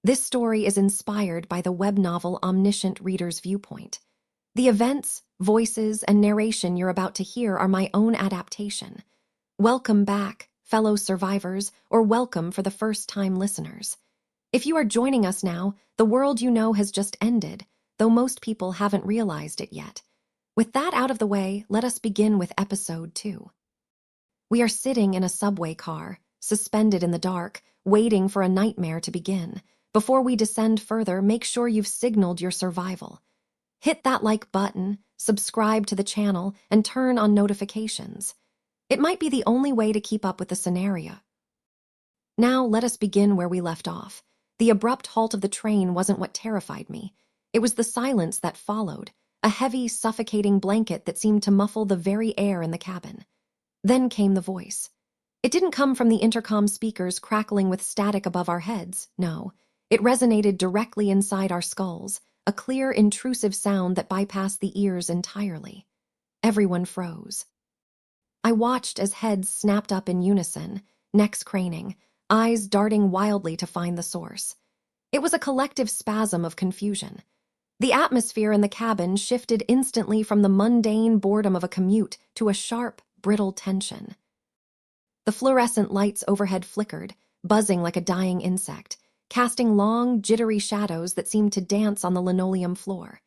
This story is inspired by the web novel Omniscient Reader's Viewpoint. The events, voices, and narration you're about to hear are my own adaptation. Welcome back, fellow survivors, or welcome for the first-time listeners. If you are joining us now, the world you know has just ended, though most people haven't realized it yet. With that out of the way, let us begin with episode 2. We are sitting in a subway car, suspended in the dark, waiting for a nightmare to begin. Before we descend further, make sure you've signaled your survival. Hit that like button, subscribe to the channel, and turn on notifications. It might be the only way to keep up with the scenario. Now, let us begin where we left off. The abrupt halt of the train wasn't what terrified me. It was the silence that followed, a heavy, suffocating blanket that seemed to muffle the very air in the cabin. Then came the voice. It didn't come from the intercom speakers crackling with static above our heads, no. It resonated directly inside our skulls, a clear, intrusive sound that bypassed the ears entirely. Everyone froze. I watched as heads snapped up in unison, necks craning, eyes darting wildly to find the source. It was a collective spasm of confusion. The atmosphere in the cabin shifted instantly from the mundane boredom of a commute to a sharp, brittle tension. The fluorescent lights overhead flickered, buzzing like a dying insect, casting long, jittery shadows that seemed to dance on the linoleum floor.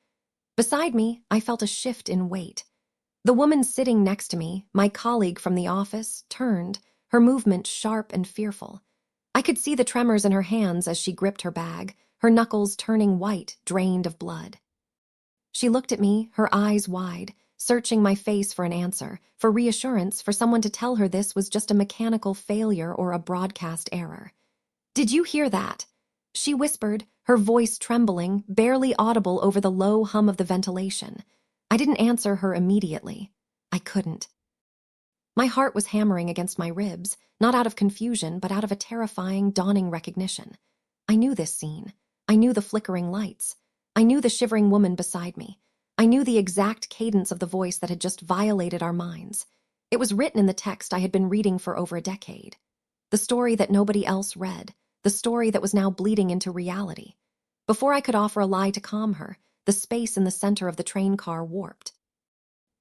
Beside me, I felt a shift in weight. The woman sitting next to me, my colleague from the office, turned, her movement sharp and fearful. I could see the tremors in her hands as she gripped her bag, her knuckles turning white, drained of blood. She looked at me, her eyes wide, searching my face for an answer, for reassurance, for someone to tell her this was just a mechanical failure or a broadcast error. "Did you hear that?" She whispered, her voice trembling, barely audible over the low hum of the ventilation. I didn't answer her immediately. I couldn't. My heart was hammering against my ribs, not out of confusion, but out of a terrifying, dawning recognition. I knew this scene. I knew the flickering lights. I knew the shivering woman beside me. I knew the exact cadence of the voice that had just violated our minds. It was written in the text I had been reading for over a decade. The story that nobody else read. The story that was now bleeding into reality. Before I could offer a lie to calm her, the space in the center of the train car warped.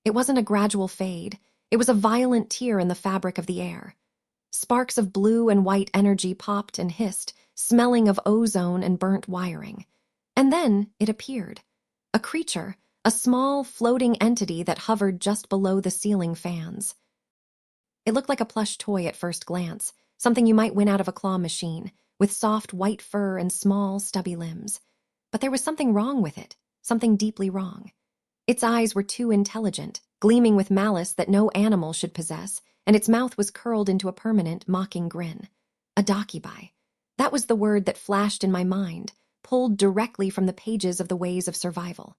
It wasn't a gradual fade. It was a violent tear in the fabric of the air. Sparks of blue and white energy popped and hissed, smelling of ozone and burnt wiring. And then it appeared. A creature, a small, floating entity that hovered just below the ceiling fans. It looked like a plush toy at first glance, something you might win out of a claw machine, with soft white fur and small, stubby limbs. But there was something wrong with it, something deeply wrong. Its eyes were too intelligent, gleaming with malice that no animal should possess, and its mouth was curled into a permanent, mocking grin. A Dokkaebi. That was the word that flashed in my mind, pulled directly from the pages of the Ways of Survival.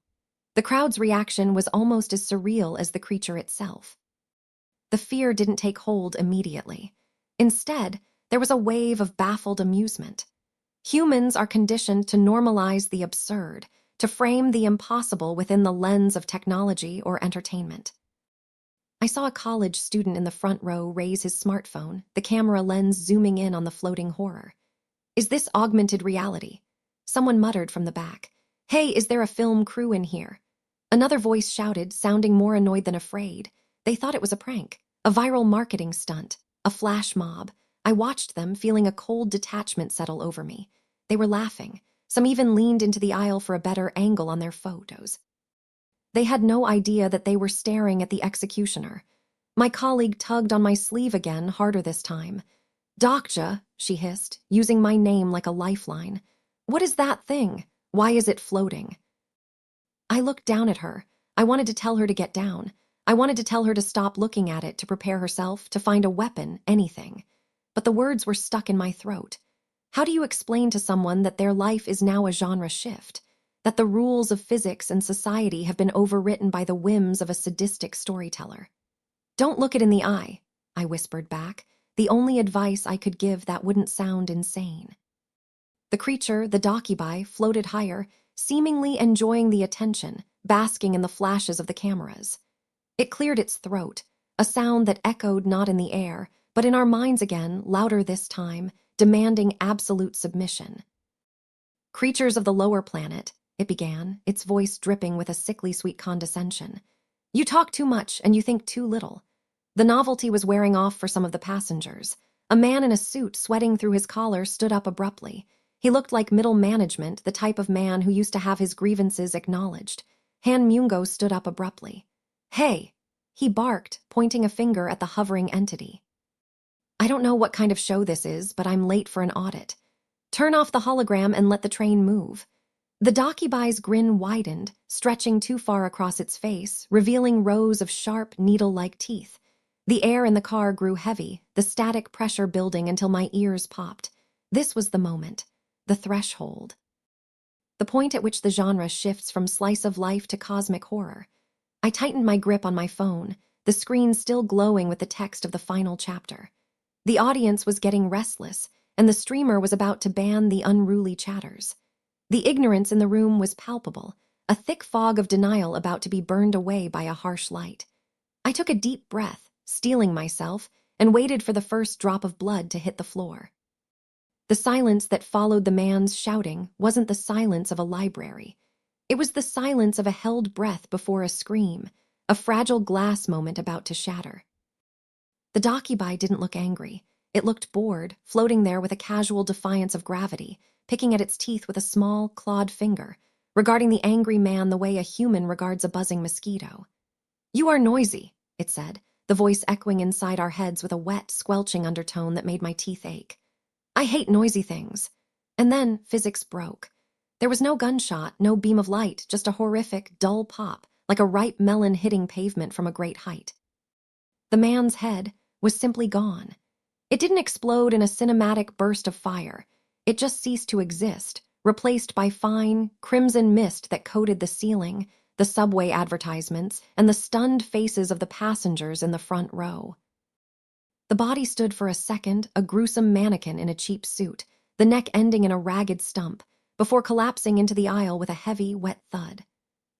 The crowd's reaction was almost as surreal as the creature itself. The fear didn't take hold immediately. Instead, there was a wave of baffled amusement. Humans are conditioned to normalize the absurd, to frame the impossible within the lens of technology or entertainment. I saw a college student in the front row raise his smartphone, the camera lens zooming in on the floating horror. "Is this augmented reality?" Someone muttered from the back. "Hey, is there a film crew in here?" Another voice shouted, sounding more annoyed than afraid. They thought it was a prank, a viral marketing stunt, a flash mob. I watched them, feeling a cold detachment settle over me. They were laughing. Some even leaned into the aisle for a better angle on their photos. They had no idea that they were staring at the executioner. My colleague tugged on my sleeve again, harder this time. "Dokja," she hissed, using my name like a lifeline. "What is that thing? Why is it floating?" I looked down at her. I wanted to tell her to get down. I wanted to tell her to stop looking at it, to prepare herself, to find a weapon, anything. But the words were stuck in my throat. How do you explain to someone that their life is now a genre shift? That the rules of physics and society have been overwritten by the whims of a sadistic storyteller? "Don't look it in the eye," I whispered back, the only advice I could give that wouldn't sound insane. The creature, the Dokkaebi, floated higher, seemingly enjoying the attention, basking in the flashes of the cameras. It cleared its throat, a sound that echoed not in the air, but in our minds again, louder this time, demanding absolute submission. Creatures of the lower planet, it began, its voice dripping with a sickly sweet condescension. You talk too much and you think too little. The novelty was wearing off for some of the passengers. A man in a suit, sweating through his collar, stood up abruptly. He looked like middle management, the type of man who used to have his grievances acknowledged. Han Myungo stood up abruptly. Hey! He barked, pointing a finger at the hovering entity. I don't know what kind of show this is, but I'm late for an audit. Turn off the hologram and let the train move. The Dokkaebi's grin widened, stretching too far across its face, revealing rows of sharp, needle-like teeth. The air in the car grew heavy, the static pressure building until my ears popped. This was the moment, the threshold. The point at which the genre shifts from slice of life to cosmic horror. I tightened my grip on my phone, the screen still glowing with the text of the final chapter. The audience was getting restless, and the streamer was about to ban the unruly chatters. The ignorance in the room was palpable, a thick fog of denial about to be burned away by a harsh light. I took a deep breath, steeling myself, and waited for the first drop of blood to hit the floor. The silence that followed the man's shouting wasn't the silence of a library. It was the silence of a held breath before a scream, a fragile glass moment about to shatter. The Dokkaebi didn't look angry. It looked bored, floating there with a casual defiance of gravity, picking at its teeth with a small, clawed finger, regarding the angry man the way a human regards a buzzing mosquito. You are noisy, it said, the voice echoing inside our heads with a wet, squelching undertone that made my teeth ache. I hate noisy things. And then physics broke. There was no gunshot, no beam of light, just a horrific, dull pop, like a ripe melon hitting pavement from a great height. The man's head was simply gone. It didn't explode in a cinematic burst of fire. It just ceased to exist, replaced by fine, crimson mist that coated the ceiling, the subway advertisements, and the stunned faces of the passengers in the front row. The body stood for a second, a gruesome mannequin in a cheap suit, the neck ending in a ragged stump, before collapsing into the aisle with a heavy, wet thud.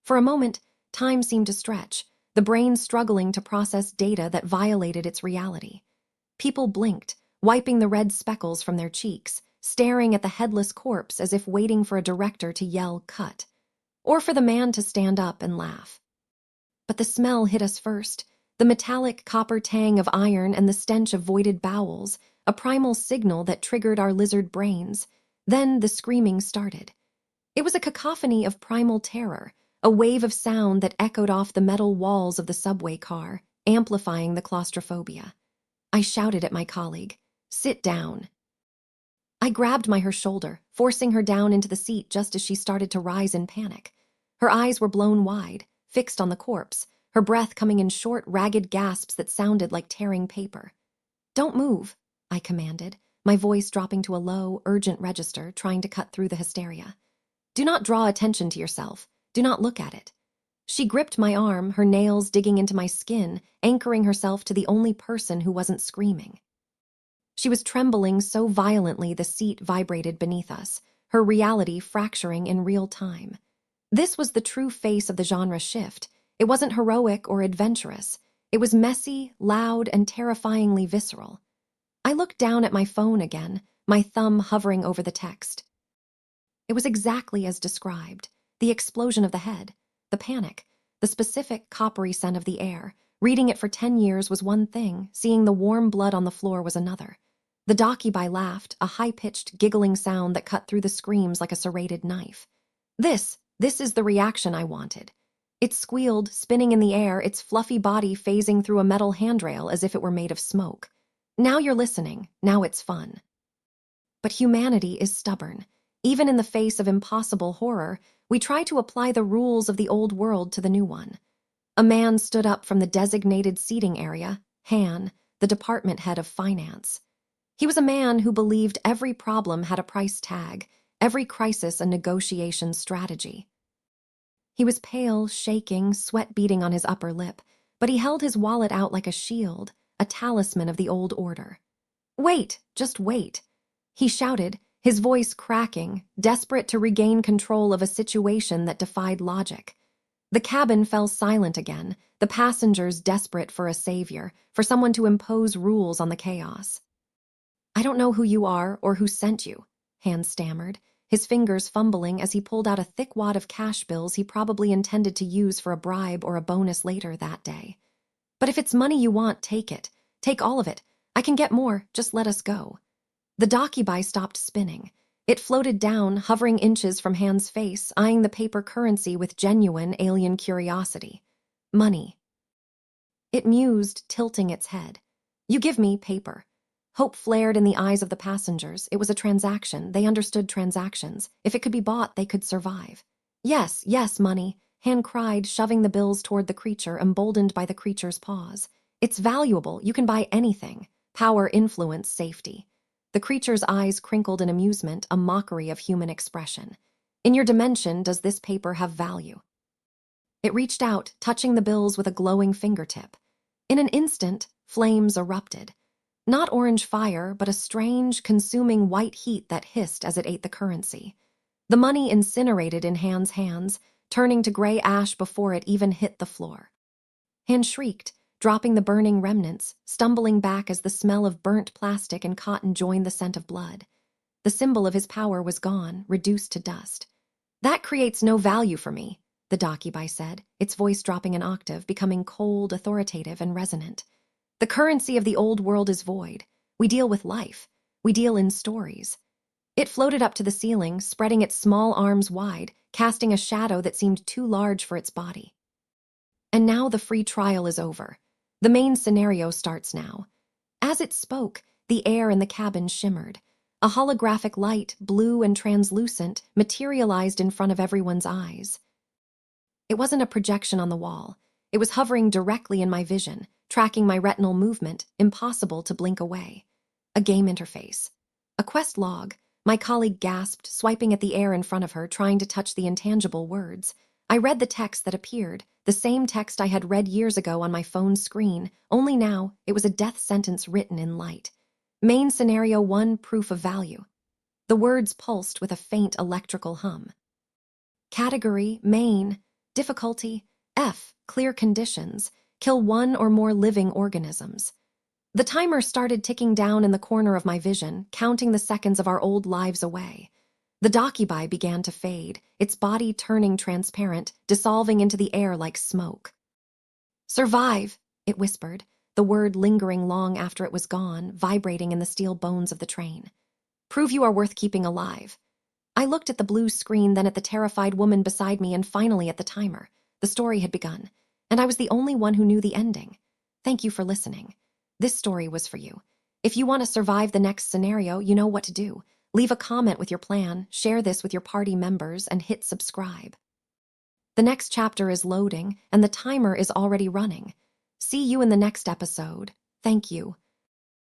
For a moment, time seemed to stretch, the brain struggling to process data that violated its reality. People blinked, wiping the red speckles from their cheeks, staring at the headless corpse as if waiting for a director to yell, "Cut," or for the man to stand up and laugh. But the smell hit us first, the metallic copper tang of iron and the stench of voided bowels, a primal signal that triggered our lizard brains. Then the screaming started. It was a cacophony of primal terror, a wave of sound that echoed off the metal walls of the subway car, amplifying the claustrophobia. I shouted at my colleague, "Sit down." I grabbed her shoulder, forcing her down into the seat just as she started to rise in panic. Her eyes were blown wide, fixed on the corpse, her breath coming in short, ragged gasps that sounded like tearing paper. "Don't move," I commanded, my voice dropping to a low, urgent register, trying to cut through the hysteria. "Do not draw attention to yourself. Do not look at it." She gripped my arm, her nails digging into my skin, anchoring herself to the only person who wasn't screaming. She was trembling so violently the seat vibrated beneath us, her reality fracturing in real time. This was the true face of the genre shift. It wasn't heroic or adventurous. It was messy, loud, and terrifyingly visceral. I looked down at my phone again, my thumb hovering over the text. It was exactly as described. The explosion of the head, the panic, the specific coppery scent of the air. Reading it for 10 years was one thing, seeing the warm blood on the floor was another. The Dokkaebi laughed, a high-pitched, giggling sound that cut through the screams like a serrated knife. This is the reaction I wanted. It squealed, spinning in the air, its fluffy body phasing through a metal handrail as if it were made of smoke. Now you're listening, now it's fun. But humanity is stubborn. Even in the face of impossible horror, we try to apply the rules of the old world to the new one. A man stood up from the designated seating area, Han, the department head of finance. He was a man who believed every problem had a price tag, every crisis a negotiation strategy. He was pale, shaking, sweat beading on his upper lip, but he held his wallet out like a shield, a talisman of the old order. "Wait, just wait," he shouted, his voice cracking, desperate to regain control of a situation that defied logic. The cabin fell silent again, the passengers desperate for a savior, for someone to impose rules on the chaos. "I don't know who you are or who sent you," Han stammered, his fingers fumbling as he pulled out a thick wad of cash bills he probably intended to use for a bribe or a bonus later that day. But if it's money you want, take it. Take all of it. I can get more, just let us go. The Dokkaebi stopped spinning. It floated down, hovering inches from Han's face, eyeing the paper currency with genuine alien curiosity. Money. It mused, tilting its head. You give me paper. Hope flared in the eyes of the passengers. It was a transaction. They understood transactions. If it could be bought, they could survive. Yes, yes, money, Han cried, shoving the bills toward the creature, emboldened by the creature's pause. It's valuable. You can buy anything. Power, influence, safety. The creature's eyes crinkled in amusement, a mockery of human expression. In your dimension, does this paper have value? It reached out, touching the bills with a glowing fingertip. In an instant, flames erupted. Not orange fire, but a strange, consuming white heat that hissed as it ate the currency. The money incinerated in Han's hands, turning to gray ash before it even hit the floor. Han shrieked, dropping the burning remnants, stumbling back as the smell of burnt plastic and cotton joined the scent of blood. The symbol of his power was gone, reduced to dust. That creates no value for me, the Dokkaebi said, its voice dropping an octave, becoming cold, authoritative, and resonant. The currency of the old world is void. We deal with life. We deal in stories. It floated up to the ceiling, spreading its small arms wide, casting a shadow that seemed too large for its body. And now the free trial is over. The main scenario starts now. As it spoke, the air in the cabin shimmered. A holographic light, blue and translucent, materialized in front of everyone's eyes. It wasn't a projection on the wall. It was hovering directly in my vision, tracking my retinal movement, impossible to blink away. A game interface. A quest log. My colleague gasped, swiping at the air in front of her, trying to touch the intangible words. I read the text that appeared, the same text I had read years ago on my phone's screen, only now it was a death sentence written in light. Main Scenario 1, proof of value. The words pulsed with a faint electrical hum. Category, main. Difficulty, F, clear conditions. Kill one or more living organisms. The timer started ticking down in the corner of my vision, counting the seconds of our old lives away. The Dokkaebi began to fade, its body turning transparent, dissolving into the air like smoke. Survive, it whispered, the word lingering long after it was gone, vibrating in the steel bones of the train. Prove you are worth keeping alive. I looked at the blue screen, then at the terrified woman beside me, and finally at the timer. The story had begun, and I was the only one who knew the ending. Thank you for listening. This story was for you. If you want to survive the next scenario, you know what to do. Leave a comment with your plan, share this with your party members, and hit subscribe. The next chapter is loading, and the timer is already running. See you in the next episode. Thank you.